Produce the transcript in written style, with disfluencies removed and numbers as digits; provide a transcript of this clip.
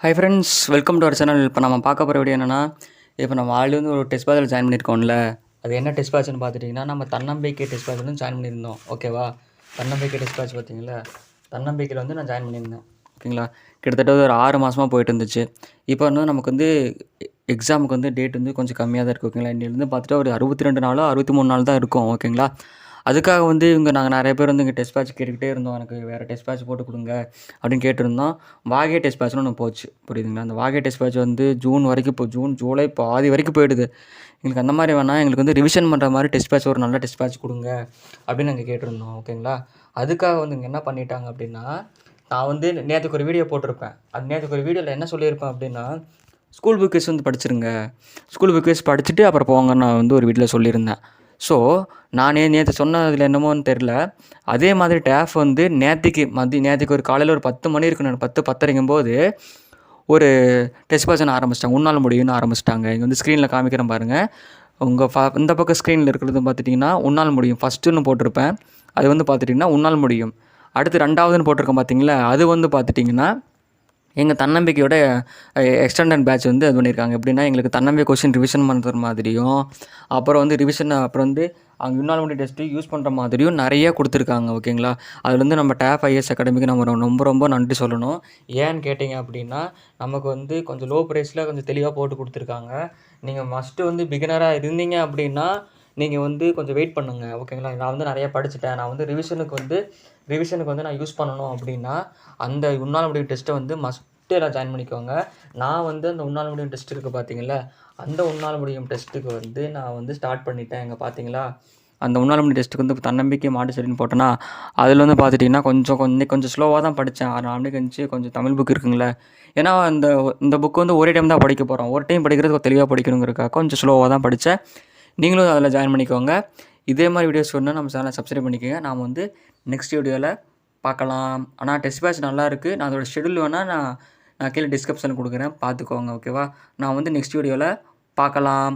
Hi friends, welcome to our channel. இப்போ நம்ம பார்க்க போகிற வீடியோ என்னென்னா, இப்போ நம்ம ஆல்ரெடி வந்து ஒரு டெஸ்ட் பேட்சில் ஜாயின் பண்ணியிருக்கோம்ல. அது என்ன டெஸ்ட் பேட்ச்னு பார்த்துட்டிங்கன்னா, நம்ம தன்னம்பிக்கை டெஸ்ட் பேட்ச் வந்து ஜாயின் பண்ணியிருந்தோம். ஓகேவா? தன்னம்பிக்கை டெஸ்ட் பேட்ச் பார்த்தீங்களா, தன்னம்பிக்கையில் வந்து நான் ஜாயின் பண்ணியிருந்தேன். ஓகேங்களா? கிட்டத்தட்ட ஒரு 6 மாதமாக போயிட்டு இருந்துச்சு. இப்போ வந்து நமக்கு வந்து எக்ஸாமுக்கு வந்து டேட் வந்து கொஞ்சம் கம்மியாக தான் இருக்குது. ஓகேங்களா? இன்னிலேருந்து பார்த்துட்டா ஒரு 62 நாளோ 63 நாள் தான் இருக்கும். ஓகேங்களா? அதுக்காக வந்து நாங்கள் நிறைய பேர் வந்து இங்கே டெஸ்ட் பேட்ச் கேட்டுக்கிட்டே இருந்தோம். எனக்கு வேறு டெஸ்ட் பேட்ச் போட்டு கொடுங்க அப்படின்னு கேட்டிருந்தோம். வாகே டெஸ்ட் பேட்ச்னு ஒன்று போச்சு. புரியுதுங்களா? அந்த வாகே டெஸ்ட் பேட்ச் வந்து ஜூன் வரைக்கும் ஜூன் ஜூலை பாதி வரைக்கும் போயிடுது. எங்களுக்கு அந்த மாதிரி வேணாம், எங்களுக்கு வந்து ரிவிஷன் பண்ணுற மாதிரி டெஸ்ட் பேட்ச், ஒரு நல்ல டெஸ்ட் பேட்ச் கொடுங்க அப்படின்னு நாங்கள் கேட்டிருந்தோம். ஓகேங்களா? அதுக்காக வந்து இங்கே என்ன பண்ணிட்டாங்க அப்படின்னா, நான் வந்து நேற்றுக்கு ஒரு வீடியோ போட்டிருப்பேன். அது நேற்றுக்கு ஒரு வீடியோவில் என்ன சொல்லியிருப்பேன் அப்படின்னா, ஸ்கூல் புக் வைஸ் வந்து படிச்சிருங்க, ஸ்கூல் புக் வைஸ் படிச்சுட்டு அப்புறம் போங்கன்னு நான் வந்து ஒரு வீட்டில் சொல்லியிருந்தேன். ஸோ நானே நேற்று சொன்னதில் என்னமோன்னு தெரில, அதே மாதிரி டேஃப் வந்து நேற்றுக்கு ஒரு காலையில் ஒரு 10 மணி இருக்குன்னு 10:30ங்கும்போது ஒரு டெஸ்ட் பேட்ச் ஆரம்பிச்சிட்டாங்க. உன்னால் முடியும்னு ஆரம்பிச்சிட்டாங்க. இங்கே வந்து ஸ்க்ரீனில் காமிக்கிறேன் பாருங்கள். உங்கள் இந்த பக்கம் ஸ்க்ரீனில் இருக்கிறது பார்த்துட்டிங்கன்னா உன்னால் முடியும் ஃபஸ்ட்டுன்னு போட்டிருப்பேன். அது வந்து பார்த்துட்டிங்கன்னா உன்னால் முடியும். அடுத்து 2வதுன்னு போட்டிருக்கேன் பார்த்தீங்களா, அது வந்து பார்த்துட்டிங்கன்னா எங்கள் தன்னம்பிக்கையோட எக்ஸ்டெண்டட் பேட்ச் வந்து அது பண்ணியிருக்காங்க. எப்படின்னா, எங்களுக்கு தன்னம்பிக்கை கொஷின் ரிவிஷன் பண்ணுற மாதிரியும், அப்புறம் வந்து அப்புறம் வந்து அங்கே யுனானிமிட்டி டெஸ்ட்டு யூஸ் பண்ணுற மாதிரியும் நிறைய கொடுத்துருக்காங்க. ஓகேங்களா? அதில் வந்து நம்ம டேப் ஐஏஎஸ் அகாடமிக்கு நம்ம ரொம்ப ரொம்ப நன்றி சொல்லணும். ஏன்னு கேட்டிங்க அப்படின்னா, நமக்கு வந்து கொஞ்சம் லோ ப்ரைஸில் கொஞ்சம் தெளிவாக போட்டு கொடுத்துருக்காங்க. நீங்கள் மஸ்ட்டு வந்து பிகினராக இருந்தீங்க அப்படின்னா, நீங்கள் வந்து கொஞ்சம் வெயிட் பண்ணுங்கள். ஓகேங்களா? நான் வந்து நிறைய படிச்சுட்டேன், நான் வந்து ரிவிஷனுக்கு வந்து நான் யூஸ் பண்ணணும் அப்படின்னா, அந்த யுனானிமிட்டி டெஸ்ட்டை வந்து எல்லாம் ஜாயின் பண்ணிக்கோங்க. நான் வந்து அந்த உன்னால் முடியும் டெஸ்ட் இருக்குது பார்த்தீங்களா, அந்த உன்னால் முடியும் டெஸ்ட்டுக்கு வந்து நான் வந்து ஸ்டார்ட் பண்ணிட்டேன். இங்கே பார்த்தீங்களா, அந்த உன்னால் முடியும் டெஸ்ட்டுக்கு வந்து தன்னம்பிக்கை மாண்டசரின்னு போட்டேன்னா, அதில் வந்து பார்த்துட்டிங்கன்னா கொஞ்சம் ஸ்லோவாக தான் படித்தேன். 6 நாள் கழிச்சு கொஞ்சம் தமிழ் புக் இருக்குங்களே, ஏன்னா இந்த புக் வந்து ஒரே டைம் தான் படிக்க போகிறோம். ஒரு டைம் படிக்கிறது தெளிவாக படிக்கணுங்கிறதுக்காக கொஞ்சம் ஸ்லோவாக தான் படித்தேன். நீங்களும் அதில் ஜாயின் பண்ணிக்கோங்க. இதே மாதிரி வீடியோஸ் வேணும்னா நம்ம சேனலை சப்ஸ்கிரைப் பண்ணிக்கோங்க. நாம் வந்து நெக்ஸ்ட் வீடியோவில் பார்க்கலாம். ஆனால் டெஸ்ட் பேட்ச் நல்லாயிருக்கு. நான் அதோட ஷெடியூல் வேணால் நான் கீழே டிஸ்கிரிப்ஷனில் கொடுக்குறேன், பார்த்துக்கோங்க. ஓகேவா? நான் வந்து நெக்ஸ்ட் வீடியோவில் பார்க்கலாம்.